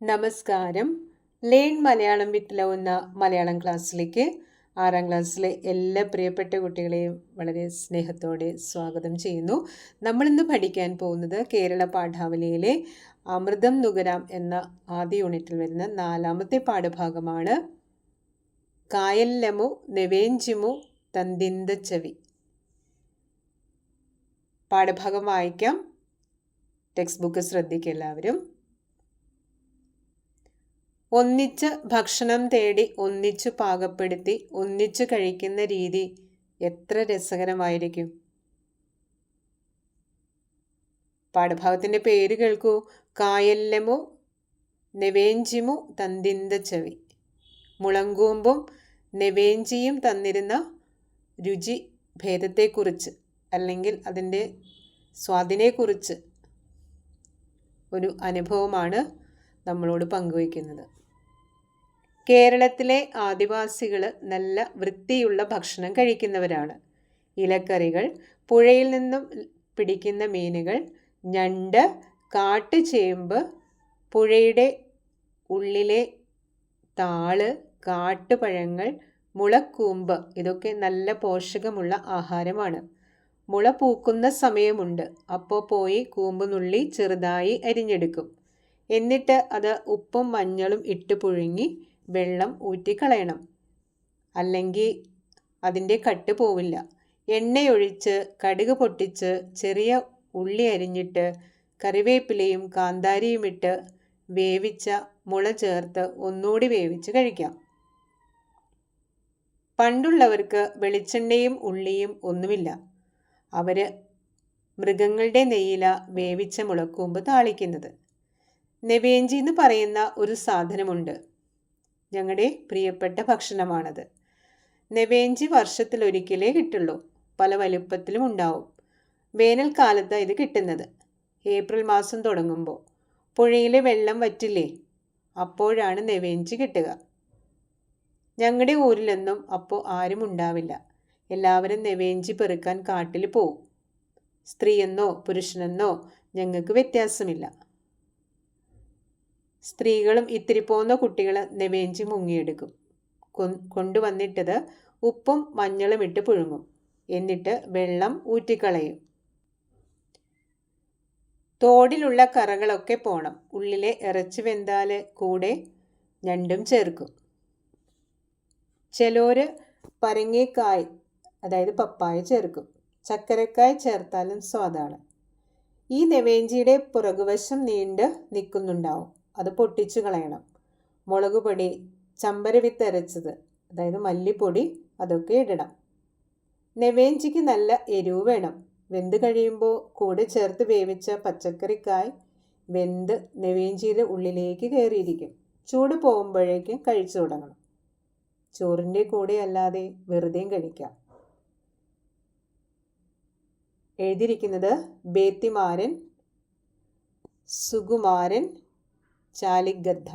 നമസ്കാരം. Learn Malayalam with love എന്ന മലയാളം ക്ലാസ്സിലേക്ക് 6ാം ക്ലാസ്സിലെ എല്ലാ പ്രിയപ്പെട്ട കുട്ടികളെയും വളരെ സ്നേഹത്തോടെ സ്വാഗതം ചെയ്യുന്നു. നമ്മളിന്ന് പഠിക്കാൻ പോകുന്നത് കേരള പാഠാവലിയിലെ അമൃതം നുകരാം എന്ന ആദ്യ യൂണിറ്റിൽ വരുന്ന 4ാമത്തെ പാഠഭാഗമാണ്. കായല്ലമു നെവേഞ്ചിമു തന്തിന്തച്ചവി. പാഠഭാഗം വായിക്കാം. ടെക്സ്റ്റ് ബുക്ക് ശ്രദ്ധിക്കുക എല്ലാവരും. ഒന്നിച്ച് ഭക്ഷണം തേടി ഒന്നിച്ചു പാകപ്പെടുത്തി ഒന്നിച്ചു കഴിക്കുന്ന രീതി എത്ര രസകരമായിരിക്കും. പാഠഭാഗത്തിൻ്റെ പേര് കേൾക്കൂ. കായല്ലമു നെവേഞ്ചിമു തന്തിന്തച്ചവി. മുളങ്കൂമ്പും നെവേഞ്ചിയും തന്നിരുന്ന രുചി ഭേദത്തെക്കുറിച്ച് അല്ലെങ്കിൽ അതിൻ്റെ സ്വാദിനെക്കുറിച്ച് ഒരു അനുഭവമാണ് നമ്മളോട് പങ്കുവയ്ക്കുന്നത്. കേരളത്തിലെ ആദിവാസികൾ നല്ല വൃത്തിയുള്ള ഭക്ഷണം കഴിക്കുന്നവരാണ്. ഇലക്കറികൾ, പുഴയിൽ നിന്നും പിടിക്കുന്ന മീനുകൾ, ഞണ്ട്, കാട്ടുചേമ്പ്, പുഴയുടെ ഉള്ളിലെ താള്, കാട്ടുപഴങ്ങൾ, മുളക്കൂമ്പ് ഇതൊക്കെ നല്ല പോഷകമുള്ള ആഹാരമാണ്. മുള പൂക്കുന്ന സമയമുണ്ട്. അപ്പോൾ പോയി കൂമ്പ് നുള്ളി ചെറുതായി അരിഞ്ഞെടുക്കും. എന്നിട്ട് അത് ഉപ്പും മഞ്ഞളും ഇട്ട് പുഴുങ്ങി വെള്ളം ഊറ്റിക്കളയണം. അല്ലെങ്കിൽ അതിൻ്റെ കട്ട് പോവില്ല. എണ്ണയൊഴിച്ച് കടുക് പൊട്ടിച്ച് ചെറിയ ഉള്ളി അരിഞ്ഞിട്ട് കറിവേപ്പിലയും കാന്താരിയും ഇട്ട് വേവിച്ച മുള ചേർത്ത് ഒന്നുകൂടി വേവിച്ച് കഴിക്കാം. പണ്ടുള്ളവർക്ക് വെളിച്ചെണ്ണയും ഉള്ളിയും ഒന്നുമില്ല. അവർ മൃഗങ്ങളുടെ നെയ്യില വേവിച്ച മുളക്കൂമ്പ് താളിക്കുന്നത്. നെവേഞ്ചി എന്ന് പറയുന്ന ഒരു സാധനമുണ്ട്. ഞങ്ങളുടെ പ്രിയപ്പെട്ട ഭക്ഷണമാണത്. നെവേഞ്ചി വർഷത്തിലൊരിക്കലേ കിട്ടുള്ളൂ. പല വലുപ്പത്തിലും ഉണ്ടാവും. വേനൽക്കാലത്ത് ഇത് കിട്ടുന്നത്. ഏപ്രിൽ മാസം തുടങ്ങുമ്പോൾ പുഴയിലെ വെള്ളം വറ്റില്ലേ, അപ്പോഴാണ് നെവേഞ്ചി കിട്ടുക. ഞങ്ങളുടെ ഊരിലൊന്നും അപ്പോൾ ആരും ഉണ്ടാവില്ല. എല്ലാവരും നെവേഞ്ചി പെറുക്കാൻ കാട്ടിൽ പോവും. സ്ത്രീയെന്നോ പുരുഷനെന്നോ ഞങ്ങൾക്ക് വ്യത്യാസമില്ല. സ്ത്രീകളും ഇത്തിരി പോന്ന കുട്ടികൾ നെവേഞ്ചി മുങ്ങിയെടുക്കും. കൊണ്ടുവന്നിട്ടത് ഉപ്പും മഞ്ഞളും ഇട്ട് പുഴുങ്ങും. എന്നിട്ട് വെള്ളം ഊറ്റിക്കളയും. തോടിലുള്ള കറകളൊക്കെ പോണം. ഉള്ളിലെ ഇറച്ചി വെന്താൽ കൂടെ ഞണ്ടും ചേർക്കും. ചിലര് പരങ്ങിക്കായ് അതായത് പപ്പായ ചേർക്കും. ചക്കരക്കായ് ചേർത്താലും സ്വാദാണ്. ഈ നെവേഞ്ചിയുടെ പുറകുവശം നീണ്ട് നിൽക്കുന്നുണ്ടാവും. അത് പൊട്ടിച്ചു കളയണം. മുളക് പൊടി, ചമ്പരവിത്ത് അരച്ചത് അതായത് മല്ലിപ്പൊടി അതൊക്കെ ഇടണം. നെവേഞ്ചിക്ക് നല്ല എരിവ് വേണം. വെന്ത് കഴിയുമ്പോൾ കൂടെ ചേർത്ത് വേവിച്ച പച്ചക്കറിക്കായ് വെന്ത് നെവേഞ്ചിയുടെ ഉള്ളിലേക്ക് കയറിയിരിക്കും. ചൂട് പോകുമ്പോഴേക്കും കഴിച്ചു തുടങ്ങണം. ചോറിൻ്റെ കൂടെ അല്ലാതെ വെറുതെയും കഴിക്കാം. എഴുതിയിരിക്കുന്നത് ബേത്തിമാരൻ സുകുമാരൻ ചാലിഗദ്ദ.